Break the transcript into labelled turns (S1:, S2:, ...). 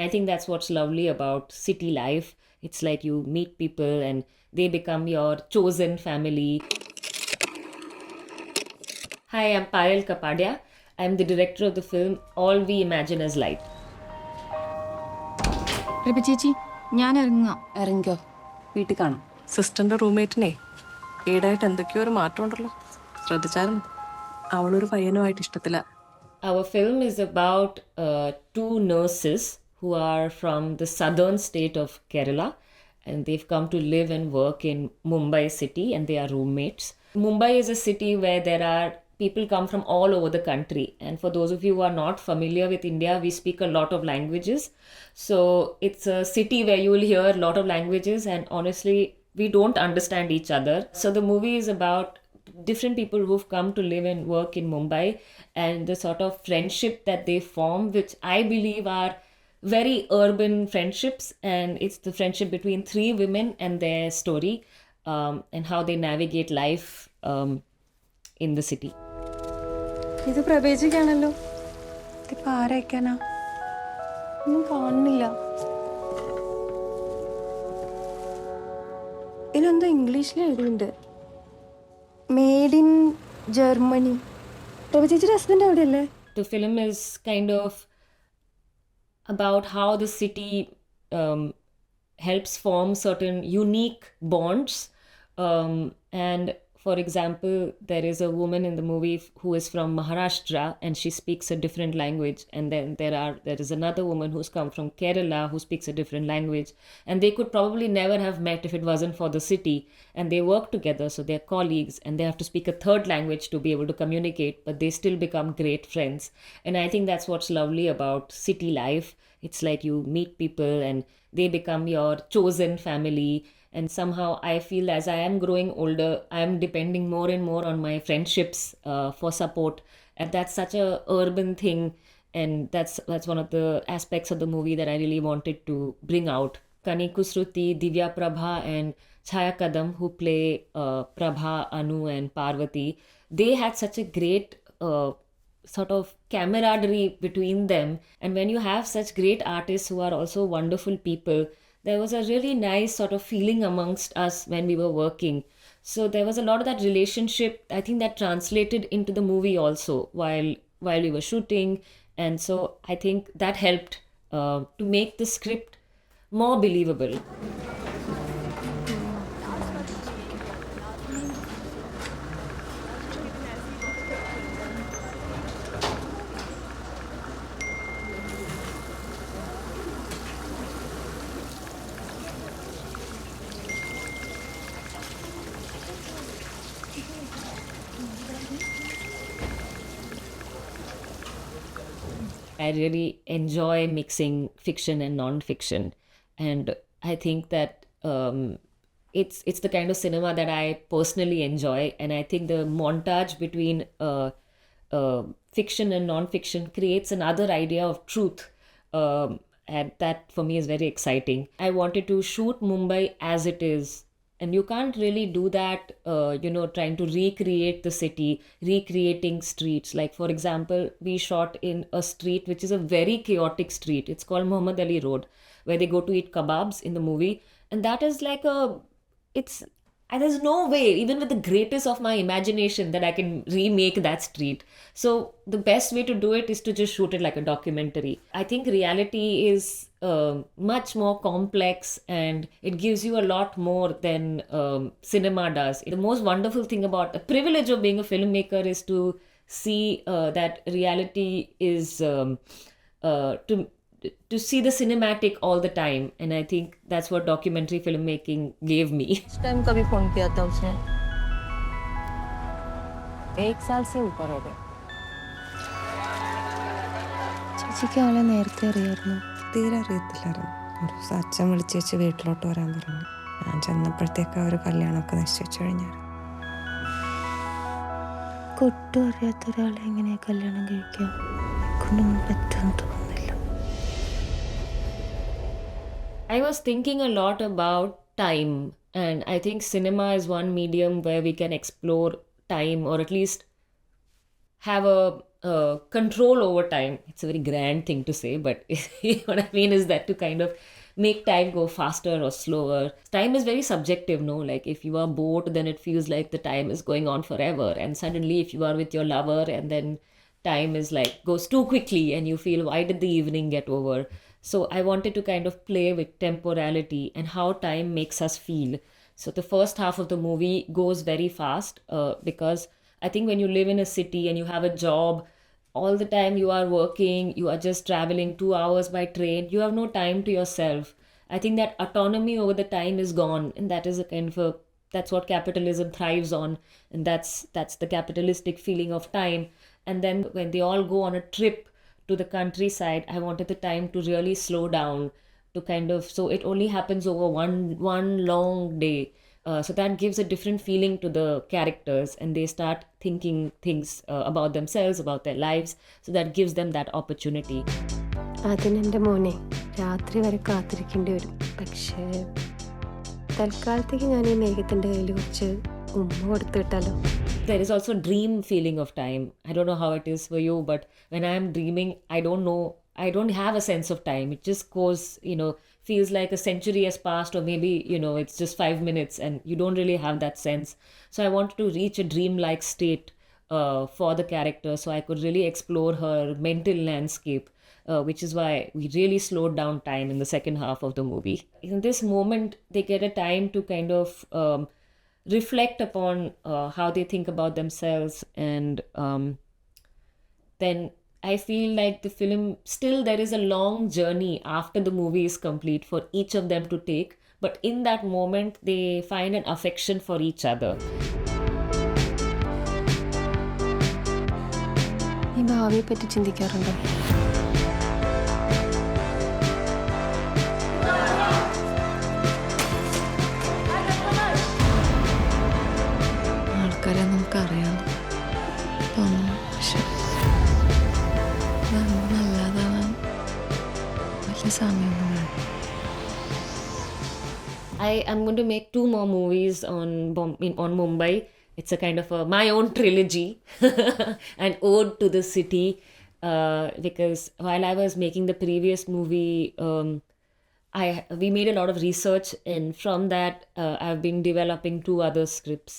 S1: I think that's what's lovely about city life. It's like you meet people and they become your chosen family. Hi, I'm Payal Kapadia. I'm the director of the film All We Imagine as Light.
S2: പ്രഭ ചേച്ചി ഞാൻ ഇറങ്ങാം.
S3: ഇറങ്ങിക്കോ, വീട്ടിൽ കാണാം.
S4: സിസ്റ്ററിന്റെ റൂംമേറ്റിനെ ഈടായിട്ട് എന്തൊക്കെയോ ഒരു മാറ്റം ഉണ്ടല്ലോ, ശ്രദ്ധിച്ചാലും അവളൊരു പയ്യനുമായിട്ട് ഇഷ്ടത്തില്ല.
S1: Our film is about two nurses who are from the southern state of Kerala, and they've come to live and work in Mumbai city, and they are roommates. Mumbai is a city where there are people come from all over the country, and for those of you who are not familiar with India, we speak a lot of languages. So it's a city where you will hear a lot of languages, and honestly we don't understand each other. So the movie is about different people who've come to live and work in Mumbai, and the sort of friendship that they form, which I believe are very urban friendships, and it's the friendship between three women and their story, and how they navigate life in the city.
S3: ഇത് പ്രവേശിക്കാണല്ലോ. ഇതിപ്പോ ആരയക്കാനാ? ഒന്നും കാണുന്നില്ല. ഇതിലെന്തോ ഇംഗ്ലീഷിൽ എഴുതിയിട്ടുണ്ട്, made in Germany. പ്രഭ ചേച്ചിയുടെ husband എവിടെയല്ലേ?
S1: The film is kind of about how the city helps form certain unique bonds. And for example, there is a woman in the movie who is from Maharashtra and she speaks a different language. And then there is another woman who's come from Kerala who speaks a different language. And they could probably never have met if it wasn't for the city. And they work together, so they're colleagues, and they have to speak a third language to be able to communicate, but they still become great friends. And I think that's what's lovely about city life. It's like you meet people and they become your chosen family. And somehow I feel as I am growing older, I am depending more and more on my friendships for support. And that's such a urban thing. And that's one of the aspects of the movie that I really wanted to bring out. Kaniku Shruti, Divya Prabha and Chaya Kadam, who play Prabha, Anu and Parvati, they had such a great sort of camaraderie between them. And when you have such great artists who are also wonderful people, there was a really nice sort of feeling amongst us when we were working. So there was a lot of that relationship, I think, that translated into the movie also while we were shooting. And so I think that helped to make the script more believable. I really enjoy mixing fiction and non-fiction, and I think that it's the kind of cinema that I personally enjoy. And I think the montage between fiction and non-fiction creates another idea of truth, and that for me is very exciting. I wanted to shoot Mumbai as it is. And you can't really do that, trying to recreate the city, recreating streets. Like, for example, we shot in a street which is a very chaotic street. It's called Muhammad Ali Road, where they go to eat kebabs in the movie. And that is like and there's no way, even with the greatest of my imagination, that I can remake that street. So the best way to do it is to just shoot it like a documentary. I think reality is much more complex, and it gives you a lot more than cinema does. The most wonderful thing about the privilege of being a filmmaker is to see that reality is to see the cinematic all the time. And I think that's what documentary filmmaking gave me.
S3: इस time कभी phone किया था उसने? 1 साल से ऊपर हो गए. ചേച്ചിക്ക് അവളെ നേരത്തെ അറിയായിരുന്നു?
S5: തീരെ അറിയത്തില്ലായിരുന്നു. ഒരു ദിവസം അച്ഛൻ വിളിച്ച് വെച്ച് വീട്ടിലോട്ട് വരാൻ പറഞ്ഞു. ഞാൻ ചെന്നപ്പോഴത്തേക്ക് അവർ കല്യാണമൊക്കെ നിശ്ചയിച്ചു കഴിഞ്ഞായിരുന്നു.
S3: ഒട്ടും അറിയാത്ത ഒരാളെ എങ്ങനെയാ കല്യാണം കഴിക്കുക? കൊണ്ടൊന്നും പറ്റുമെന്ന് തോന്നുന്നില്ല.
S1: I was thinking a lot about time, and I think cinema is one medium where we can explore time, or at least have a control over time. It's a very grand thing to say, but what I mean is that to kind of make time go faster or slower. Time is very subjective, no? Like if you are bored, then it feels like the time is going on forever. And suddenly, if you are with your lover, and then time is like goes too quickly, and you feel, why did the evening get over? So I wanted to kind of play with temporality and how time makes us feel. So the first half of the movie goes very fast because I think when you live in a city and you have a job, all the time you are working, you are just traveling 2 hours by train, you have no time to yourself. I think that autonomy over the time is gone, and that is a kind of a that's what capitalism thrives on, and that's the capitalistic feeling of time. And then when they all go on a trip to the countryside, I wanted the time to really slow down, to kind of so it only happens over one long day. So that gives a different feeling to the characters, and they start thinking things about themselves, about their lives. So that gives them that opportunity.
S3: അതിനെൻ്റെ മോനെ രാത്രി വരെ കാത്തിരിക്കേണ്ടി വരും. പക്ഷേ തൽക്കാലത്തേക്ക് ഞാൻ ഈ മേഘത്തിൻ്റെ കയ്യിൽ കുറച്ച് ഉമ്മ കൊടുത്തു വിട്ടാലോ?
S1: There is also a dream feeling of time. I don't know how it is for you, but when I am dreaming, I don't know, I don't have a sense of time. It just goes, feels like a century has passed, or maybe, it's just 5 minutes, and you don't really have that sense. So I wanted to reach a dream-like state for the character, so I could really explore her mental landscape, which is why we really slowed down time in the second half of the movie. In this moment, they get a time to kind of reflect upon how they think about themselves, and then I feel like the film, still there is a long journey after the movie is complete for each of them to take, but in that moment they find an affection for each other.
S3: ഈ ഭാവിയെ പറ്റി ചിന്തിക്കാറുണ്ടോ?
S5: ആൾക്കാരെ നമുക്കറിയാം തോന്നുന്നു, പക്ഷെ നമുക്ക് നല്ലതാവാൻ വലിയ സമയമൊന്നും വേണം.
S1: I am going to make 2 more movies on Mumbai. It's a kind of my own trilogy, an ode to the city. Because while I was making the previous movie, we made a lot of research, and from that, I've been developing 2 other scripts.